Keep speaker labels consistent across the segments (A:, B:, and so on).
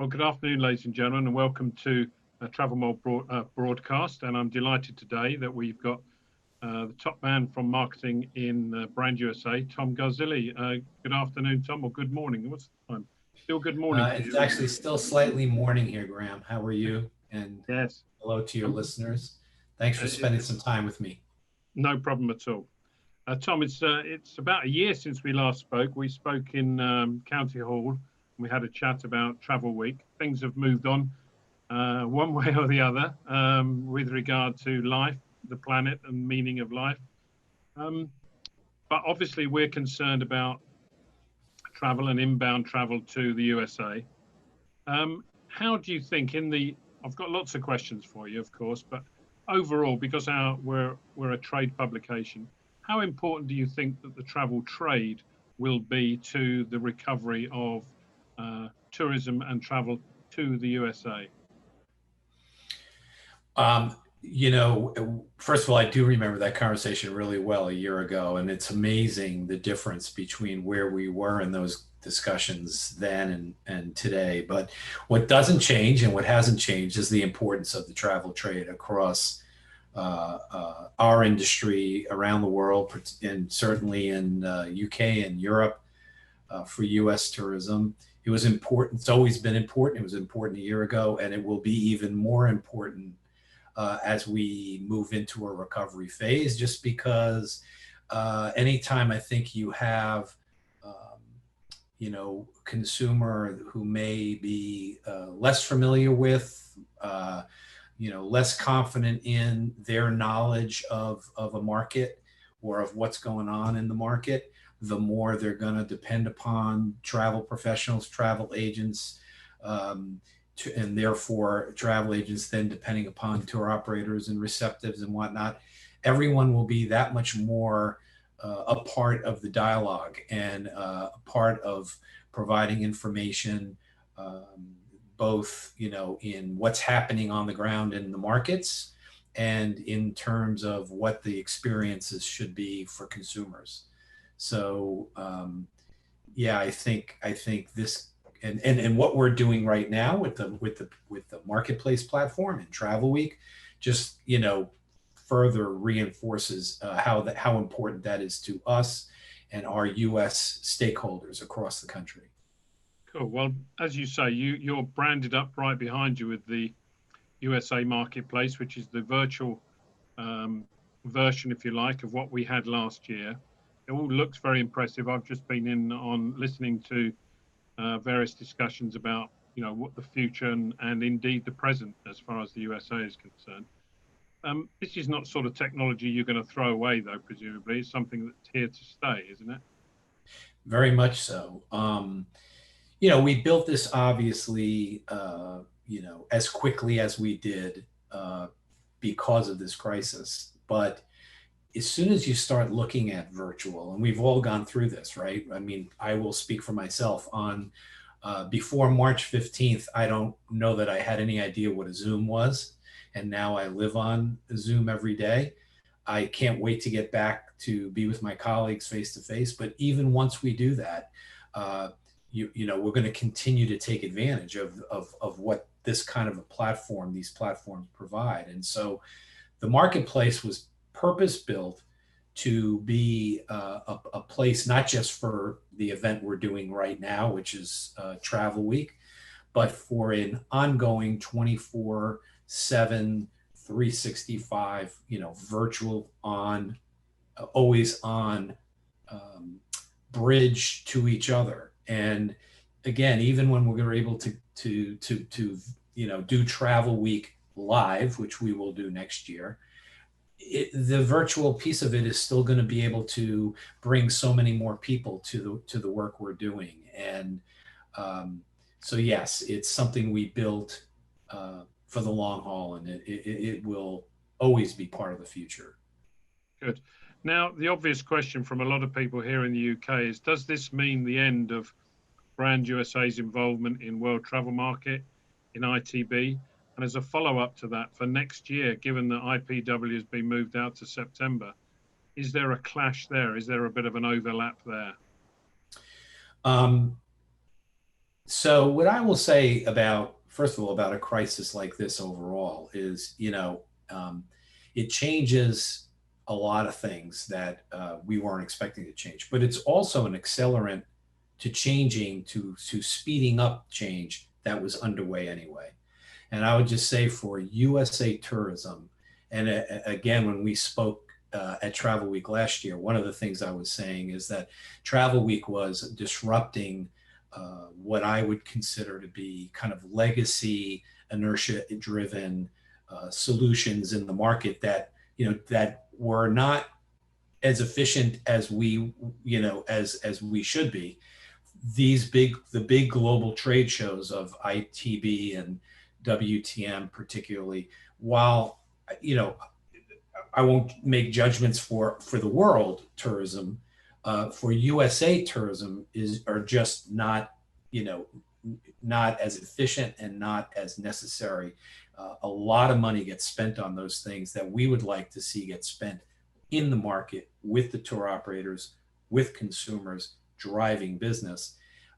A: Well, good afternoon, ladies and gentlemen, and welcome to a TravelMole broadcast. And I'm delighted today that we've got the top man from marketing in Brand USA, Tom Garzilli. Good afternoon, Tom, or good morning. What's the time? Still good morning for you.
B: It's actually still slightly morning here, Graham. How are you? And
A: yes,
B: hello to your listeners. Thanks for spending some time with me.
A: No problem at all. Tom, it's about a year since we last spoke. We spoke in County Hall. We had a chat about Travel Week. Things have moved on one way or the other with regard to life, the planet, and meaning of life. But obviously, we're concerned about travel and inbound travel to the USA. How do you think I've got lots of questions for you, of course, but overall, because we're a trade publication, how important do you think that the travel trade will be to the recovery of tourism and travel to the USA?
B: First of all, I do remember that conversation really well a year ago, and it's amazing the difference between where we were in those discussions then and today. But what doesn't change and what hasn't changed is the importance of the travel trade across our industry around the world, and certainly in UK and Europe for US tourism. It was important. It's always been important. It was important a year ago, and it will be even more important as we move into a recovery phase, just because anytime I think you have, consumer who may be less familiar with, less confident in their knowledge of a market or of what's going on in the market, the more they're going to depend upon travel professionals, travel agents, and therefore travel agents then depending upon tour operators and receptives and whatnot. Everyone will be that much more a part of the dialogue and a part of providing information, both in what's happening on the ground in the markets and in terms of what the experiences should be for consumers. So I think this and what we're doing right now with the marketplace platform and Travel Week just further reinforces how important that is to us and our U.S. stakeholders across the country.
A: Cool. Well, as you say, you're branded up right behind you with the USA Marketplace, which is the virtual version, if you like, of what we had last year. It all looks very impressive. I've just been listening to various discussions about what the future and indeed the present as far as the USA is concerned. This is not sort of technology you're going to throw away, though. Presumably, it's something that's here to stay, isn't it?
B: Very much so. We built this obviously, as quickly as we did because of this crisis. But as soon as you start looking at virtual, and we've all gone through this, right? I mean, I will speak for myself on before March 15th, I don't know that I had any idea what a Zoom was. And now I live on Zoom every day. I can't wait to get back to be with my colleagues face to face. But even once we do that, we're going to continue to take advantage of what this kind of a platform, these platforms provide. And so the marketplace was purpose-built to be a place not just for the event we're doing right now, which is Travel Week, but for an ongoing 24/7, 365, virtual on, always on bridge to each other. And again, even when we're able to do Travel Week live, which we will do next year, the virtual piece of it is still going to be able to bring so many more people to the work we're doing. And so yes, it's something we built for the long haul, and it will always be part of the future.
A: Good. Now, the obvious question from a lot of people here in the UK is, does this mean the end of Brand USA's involvement in World Travel Market, in ITB? And as a follow-up to that, for next year, given that IPW has been moved out to September, is there a clash there? Is there a bit of an overlap there?
B: So what I will say about, first of all, about a crisis like this overall is, it changes a lot of things that we weren't expecting to change, but it's also an accelerant to changing, to speeding up change that was underway anyway. And I would just say for USA tourism, and again, when we spoke at Travel Week last year, one of the things I was saying is that Travel Week was disrupting what I would consider to be kind of legacy, inertia-driven solutions in the market that that were not as efficient as as we should be. The big global trade shows of ITB and WTM particularly, while you know I won't make judgments for the world tourism, for USA tourism are just not, not as efficient and not as necessary. A lot of money gets spent on those things that we would like to see get spent in the market with the tour operators, with consumers driving business.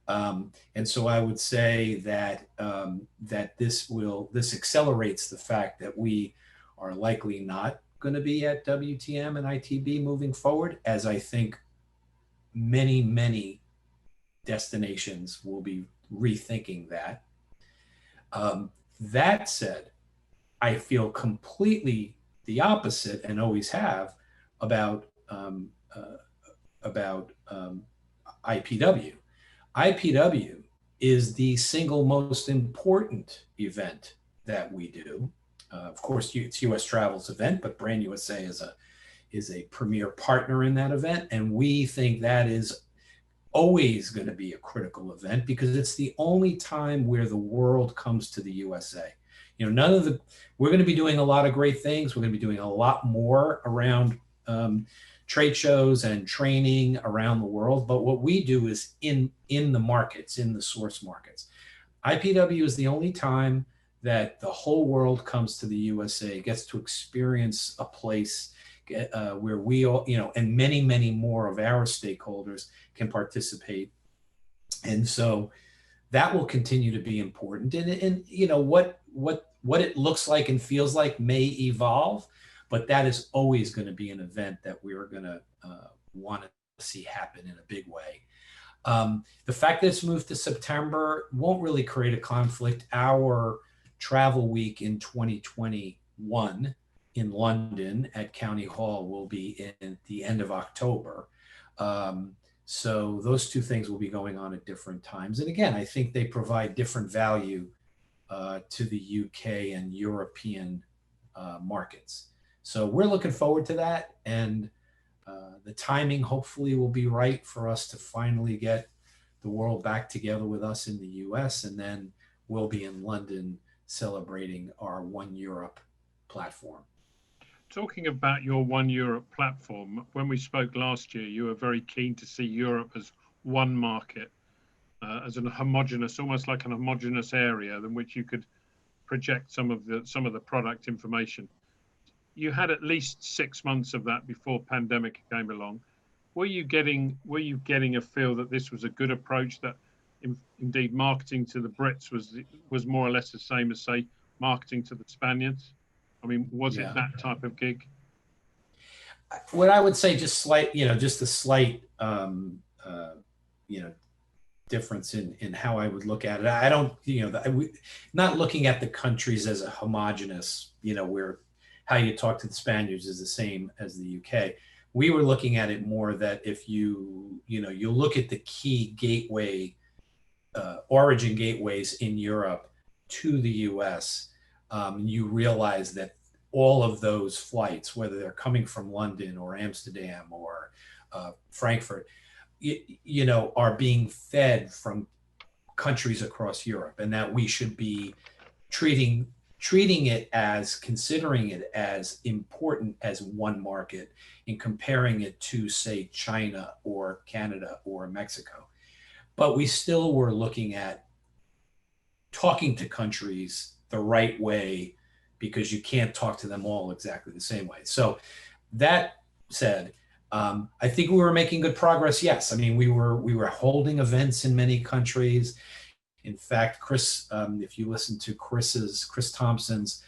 B: And so I would say that this accelerates the fact that we are likely not going to be at WTM and ITB moving forward, as I think many destinations will be rethinking that. That said, I feel completely the opposite, and always have, about IPW. IPW is the single most important event that we do. Of course, it's U.S. Travel's event, but Brand USA is a premier partner in that event, and we think that is always going to be a critical event because it's the only time where the world comes to the USA. We're going to be doing a lot of great things. We're going to be doing a lot more around trade shows and training around the world. But what we do is in the markets, in the source markets. IPW is the only time that the whole world comes to the USA, gets to experience a place where we all, and many more of our stakeholders can participate. And so that will continue to be important. And what it looks like and feels like may evolve, but that is always going to be an event that we are going to want to see happen in a big way. The fact that it's moved to September won't really create a conflict. Our Travel Week in 2021 in London at County Hall will be in the end of October. So those two things will be going on at different times. And again, I think they provide different value to the UK and European markets. So we're looking forward to that. And the timing hopefully will be right for us to finally get the world back together with us in the US. And then we'll be in London celebrating our One Europe platform.
A: Talking about your One Europe platform, when we spoke last year, you were very keen to see Europe as one market, as an homogenous, almost like an homogenous area in which you could project some of the product information. You had at least 6 months of that before pandemic came along. Were you getting a feel that this was a good approach, that indeed marketing to the Brits was more or less the same as, say, marketing to the Spaniards? I mean, was it that type of gig?
B: What I would say, just a slight, difference in how I would look at it. I don't, not looking at the countries as a homogenous, where how you talk to the Spaniards is the same as the UK. We were looking at it more that if you look at the key gateway, origin gateways in Europe to the US, you realize that all of those flights, whether they're coming from London or Amsterdam or Frankfurt, are being fed from countries across Europe, and that we should be considering it as important as one market and comparing it to, say, China or Canada or Mexico. But we still were looking at talking to countries the right way, because you can't talk to them all exactly the same way. So that said, I think we were making good progress. Yes, I mean, we were holding events in many countries. In fact, Chris, if you listen to Chris Thompson's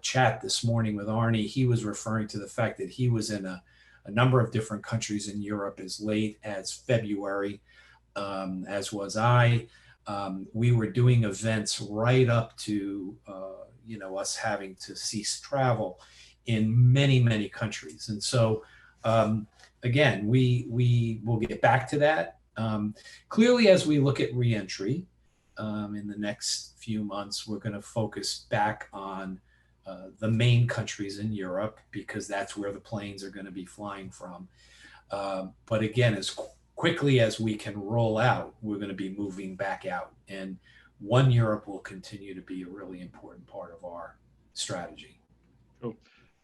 B: chat this morning with Arnie, he was referring to the fact that he was in a number of different countries in Europe as late as February, as was I. We were doing events right up to us having to cease travel in many countries, and so again, we will get back to that. Clearly, as we look at reentry in the next few months, we're going to focus back on the main countries in Europe because that's where the planes are going to be flying from. But again, as quickly as we can roll out, we're going to be moving back out. And One Europe will continue to be a really important part of our strategy.
A: Cool.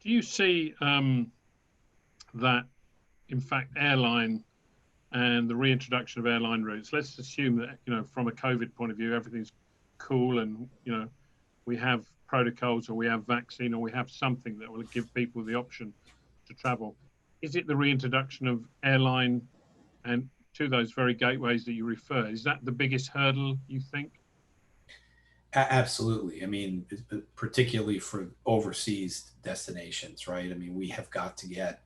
A: Do you see that, in fact, airline and the reintroduction of airline routes, let's assume that, from a COVID point of view, everything's cool and, we have protocols or we have vaccine or we have something that will give people the option to travel. Is it the reintroduction of airline and to those very gateways that you refer? Is that the biggest hurdle, you think?
B: Absolutely. I mean, particularly for overseas destinations, right? I mean, we have got to get,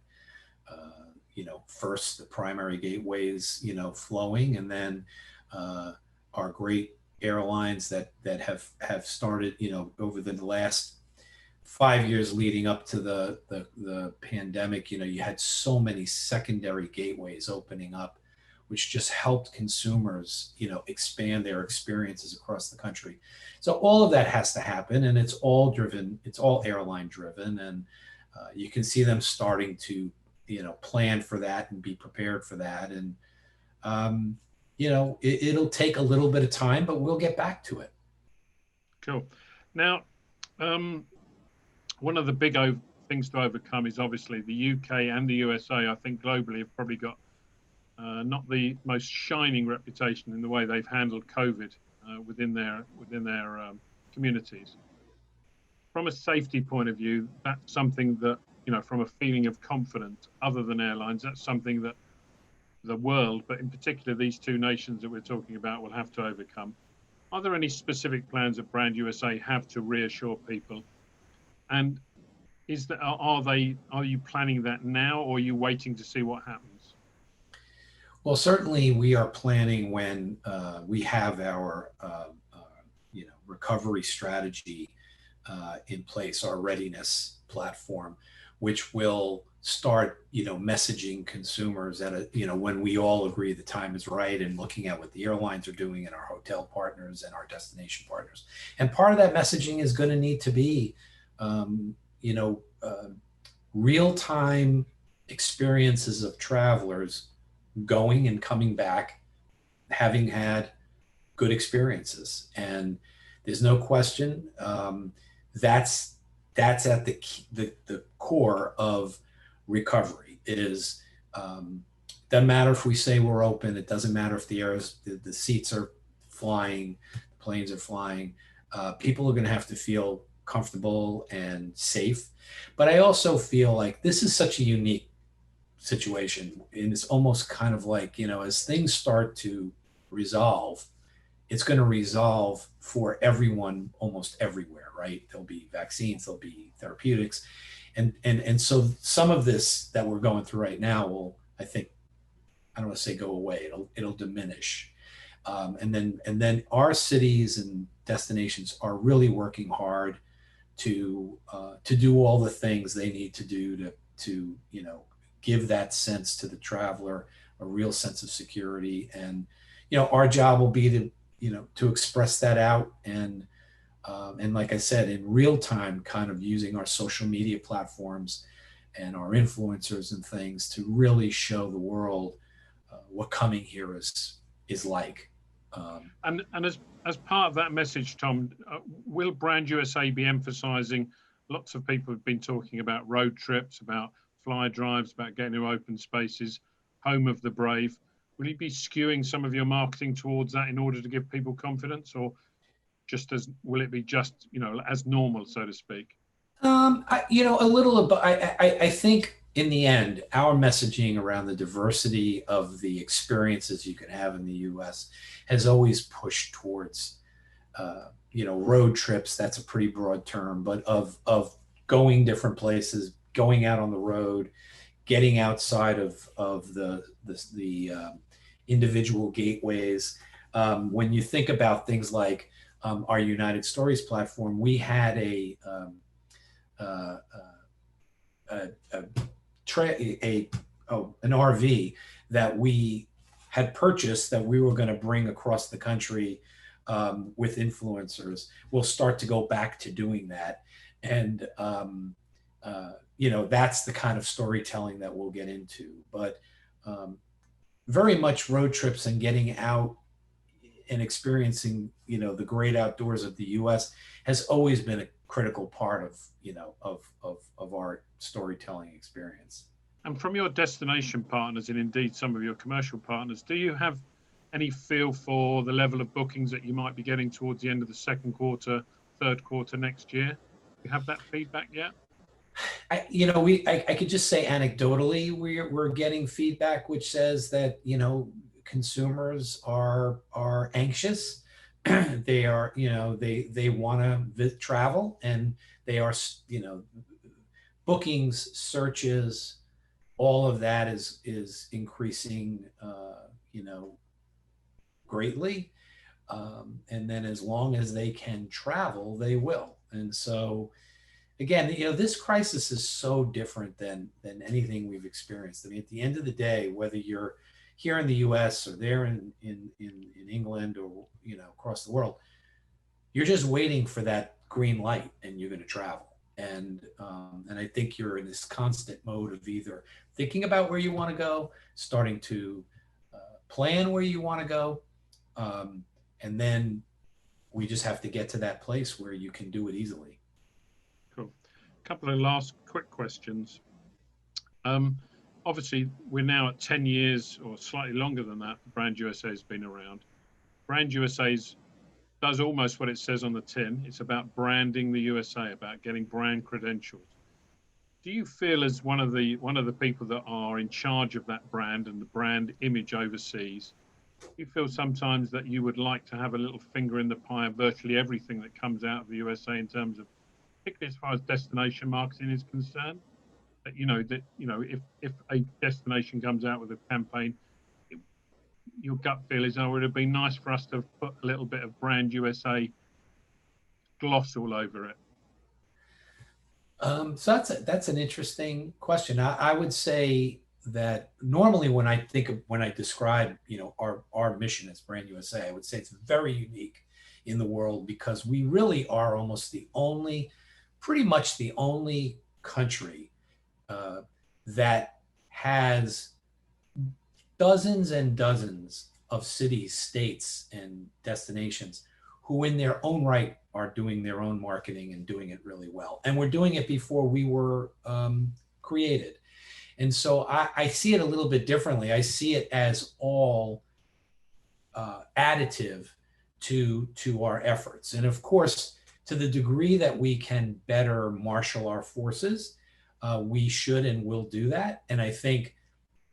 B: first the primary gateways, flowing, and then our great airlines that have started, over the last 5 years leading up to the pandemic. You had so many secondary gateways opening up, which just helped consumers, expand their experiences across the country. So all of that has to happen, and it's all airline driven, and you can see them starting to, plan for that and be prepared for that. And, it'll take a little bit of time, but we'll get back to it.
A: Cool. Now, one of the big things to overcome is obviously the UK and the USA, I think globally, have probably got not the most shining reputation in the way they've handled COVID within their communities. From a safety point of view, that's something that, from a feeling of confidence, other than airlines, that's something that the world, but in particular these two nations that we're talking about, will have to overcome. Are there any specific plans that Brand USA have to reassure people? And are you planning that now, or are you waiting to see what happens?
B: Well, certainly we are planning when we have our recovery strategy in place, our readiness platform, which will start messaging consumers at when we all agree the time is right, and looking at what the airlines are doing and our hotel partners and our destination partners. And part of that messaging is going to need to be real-time experiences of travelers going and coming back, having had good experiences. And there's no question that's at the core of recovery. It is doesn't matter if we say we're open. It doesn't matter if the seats are flying, the planes are flying. People are going to have to feel comfortable and safe. But I also feel like this is such a unique situation, and it's almost kind of like, as things start to resolve, it's going to resolve for everyone almost everywhere, right? There'll be vaccines, there'll be therapeutics, and so some of this that we're going through right now will, I think, I don't want to say go away, it'll diminish, and then our cities and destinations are really working hard to do all the things they need to do to give that sense to the traveler, a real sense of security. And our job will be to express that out, and like I said, in real time, kind of using our social media platforms and our influencers and things to really show the world what coming here is like.
A: And as part of that message, Tom, will Brand USA be emphasizing? Lots of people have been talking about road trips, about fly drives, about getting to open spaces, home of the brave. Will you be skewing some of your marketing towards that in order to give people confidence, or will it be just as normal, so to speak?
B: A little, but I think in the end, our messaging around the diversity of the experiences you can have in the U.S. has always pushed towards, road trips. That's a pretty broad term, but of going different places, going out on the road, getting outside of the individual gateways. When you think about things like our United Stories platform, we had uh, a an RV that we had purchased that we were going to bring across the country with influencers. We'll start to go back to doing that, and that's the kind of storytelling that we'll get into. But very much road trips and getting out and experiencing, the great outdoors of the U.S. has always been a critical part of, of our storytelling experience.
A: And from your destination partners and indeed some of your commercial partners, do you have any feel for the level of bookings that you might be getting towards the end of the second quarter, third quarter next year? Do you have that feedback yet?
B: I could just say anecdotally, we're getting feedback which says that, consumers are anxious. They are, they want to travel, and they are, bookings, searches, all of that is increasing, greatly. And then as long as they can travel, they will. And so, again, this crisis is so different than anything we've experienced. I mean, at the end of the day, whether you're here in the U.S. or there in England, or across the world, you're just waiting for that green light, and you're going to travel. And I think you're in this constant mode of either thinking about where you want to go, starting to plan where you want to go, and then we just have to get to that place where you can do it easily.
A: Cool. A couple of last quick questions. Obviously, we're now at 10 years or slightly longer than that. Brand USA has been around. Brand USA does almost what it says on the tin. It's about branding the USA, about getting brand credentials. Do you feel, as one of the people that are in charge of that brand and the brand image overseas, do you feel sometimes that you would like to have a little finger in the pie of virtually everything that comes out of the USA in terms of, particularly as far as destination marketing is concerned? That if a destination comes out with a campaign, your gut feel is, oh, it would have been nice for us to have put a little bit of Brand USA gloss all over it.
B: So that's an interesting question. I would say that normally when I describe, our mission as Brand USA, I would say it's very unique in the world, because we really are almost pretty much the only country that has dozens and dozens of cities, states, and destinations who in their own right are doing their own marketing and doing it really well. And we're doing it before we were created. And so I see it a little bit differently. I see it as all additive to our efforts. And of course, to the degree that we can better marshal our forces, we should and will do that. And I think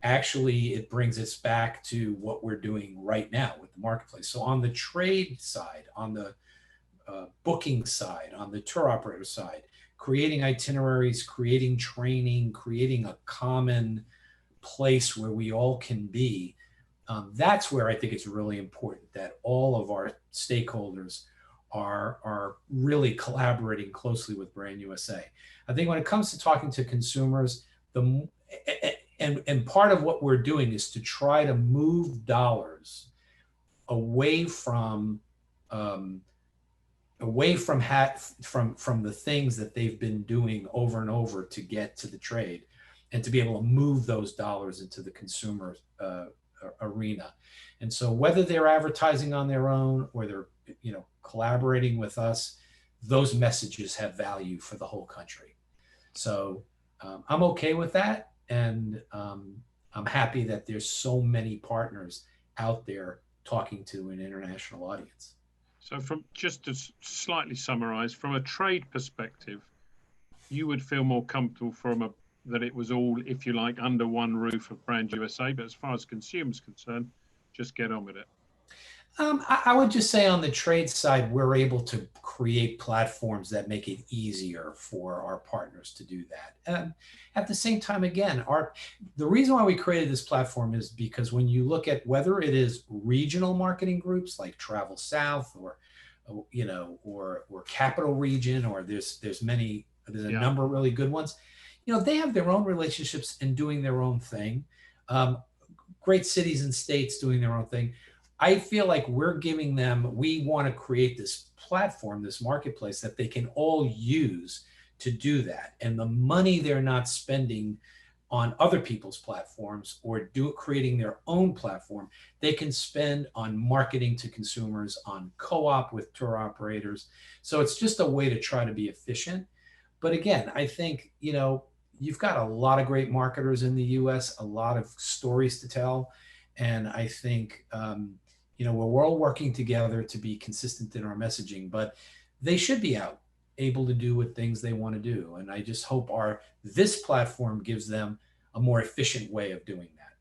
B: actually it brings us back to what we're doing right now with the marketplace. So on the trade side, on the booking side, on the tour operator side, creating itineraries, creating training, creating a common place where we all can be, that's where I think it's really important that all of our stakeholders are really collaborating closely with Brand USA. I think when it comes to talking to consumers, and part of what we're doing is to try to move dollars away from the things that they've been doing over and over to get to the trade, and to be able to move those dollars into the consumer arena. And so whether they're advertising on their own or they're collaborating with us, those messages have value for the whole country. So I'm okay with that. And I'm happy that there's so many partners out there talking to an international audience.
A: So just to slightly summarize, from a trade perspective, you would feel more comfortable from that it was all, if you like, under one roof of Brand USA. But as far as consumers concerned, just get on with it.
B: I would just say on the trade side, we're able to create platforms that make it easier for our partners to do that. At the same time, again, the reason why we created this platform is because when you look at whether it is regional marketing groups like Travel South or Capital Region, or there's a number of really good ones. They have their own relationships and doing their own thing. Great cities and states doing their own thing. I feel like we want to create this platform, this marketplace that they can all use to do that. And the money they're not spending on other people's platforms or creating their own platform, they can spend on marketing to consumers, on co-op with tour operators. So it's just a way to try to be efficient. But again, I think, you've got a lot of great marketers in the US, a lot of stories to tell. And I think, we're all working together to be consistent in our messaging, but they should be out able to do what things they want to do. And I just hope this platform gives them a more efficient way of doing that.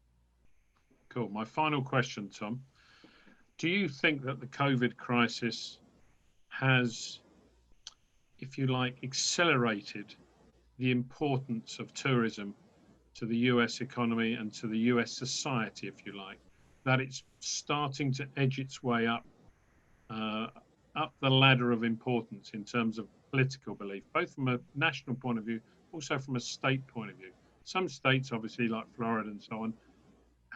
A: Cool. My final question, Tom. Do you think that the COVID crisis has, if you like, accelerated the importance of tourism to the US economy and to the US society, if you like? That it's starting to edge its way up the ladder of importance in terms of political belief, both from a national point of view, also from a state point of view. Some states, obviously, like Florida and so on,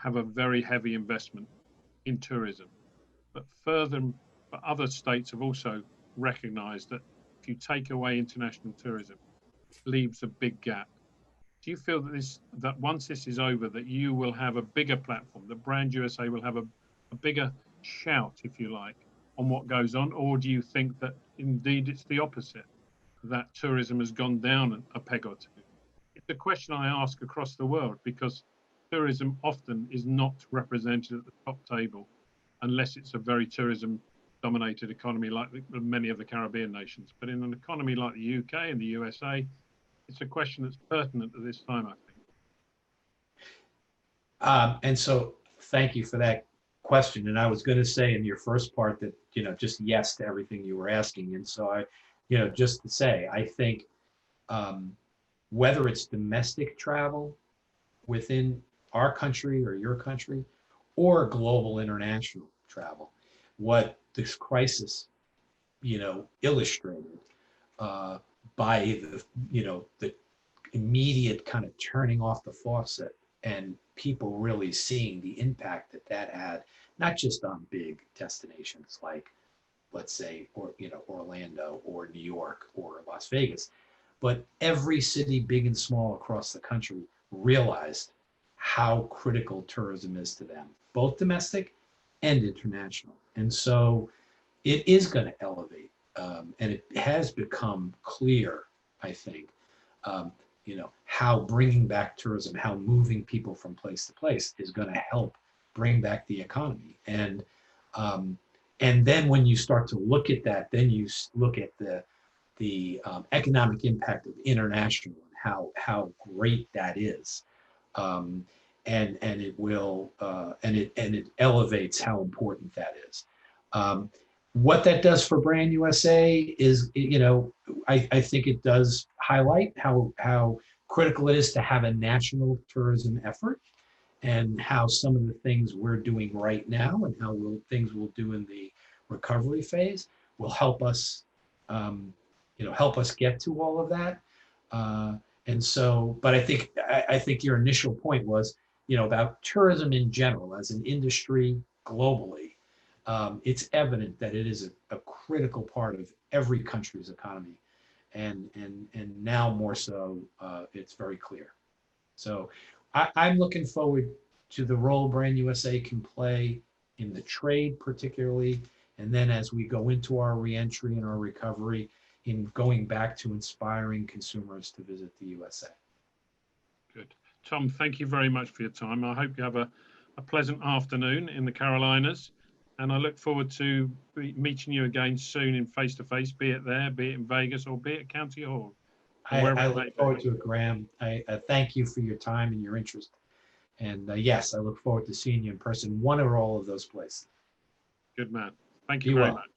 A: have a very heavy investment in tourism. But other states have also recognized that if you take away international tourism, it leaves a big gap. Do you feel that once this is over, that you will have a bigger platform, that Brand USA will have a bigger shout, if you like, on what goes on? Or do you think that indeed it's the opposite, that tourism has gone down a peg or two? It's a question I ask across the world because tourism often is not represented at the top table unless it's a very tourism-dominated economy like many of the Caribbean nations. But in an economy like the UK and the USA, it's a question that's pertinent at this time, I think.
B: And so thank you for that question. And I was going to say in your first part that, just yes to everything you were asking. And so just to say, I think whether it's domestic travel within our country or your country or global international travel, what this crisis, illustrated by the immediate kind of turning off the faucet and people really seeing the impact that had, not just on big destinations like, let's say, Orlando or New York or Las Vegas, but every city, big and small across the country, realized how critical tourism is to them, both domestic and international. And so it is going to elevate. And it has become clear, I think, how bringing back tourism, how moving people from place to place is going to help bring back the economy. And then when you start to look at that, then you look at the economic impact of international and how great that is. And it will and it elevates how important that is. What that does for Brand USA is, I think it does highlight how critical it is to have a national tourism effort, and how some of the things we're doing right now and how things we'll do in the recovery phase will help us, help us get to all of that. And so, but I think your initial point was, about tourism in general as an industry globally. It's evident that it is a critical part of every country's economy, and now more so, it's very clear. So I'm looking forward to the role Brand USA can play in the trade, particularly, and then as we go into our reentry and our recovery, in going back to inspiring consumers to visit the USA.
A: Good. Tom, thank you very much for your time. I hope you have a pleasant afternoon in the Carolinas. And I look forward to meeting you again soon in face-to-face, be it there, be it in Vegas, or be it at County Hall.
B: I look forward to it, Graham. I thank you for your time and your interest. And yes, I look forward to seeing you in person, one or all of those places.
A: Good man. Thank
B: Be
A: you very
B: well.
A: much.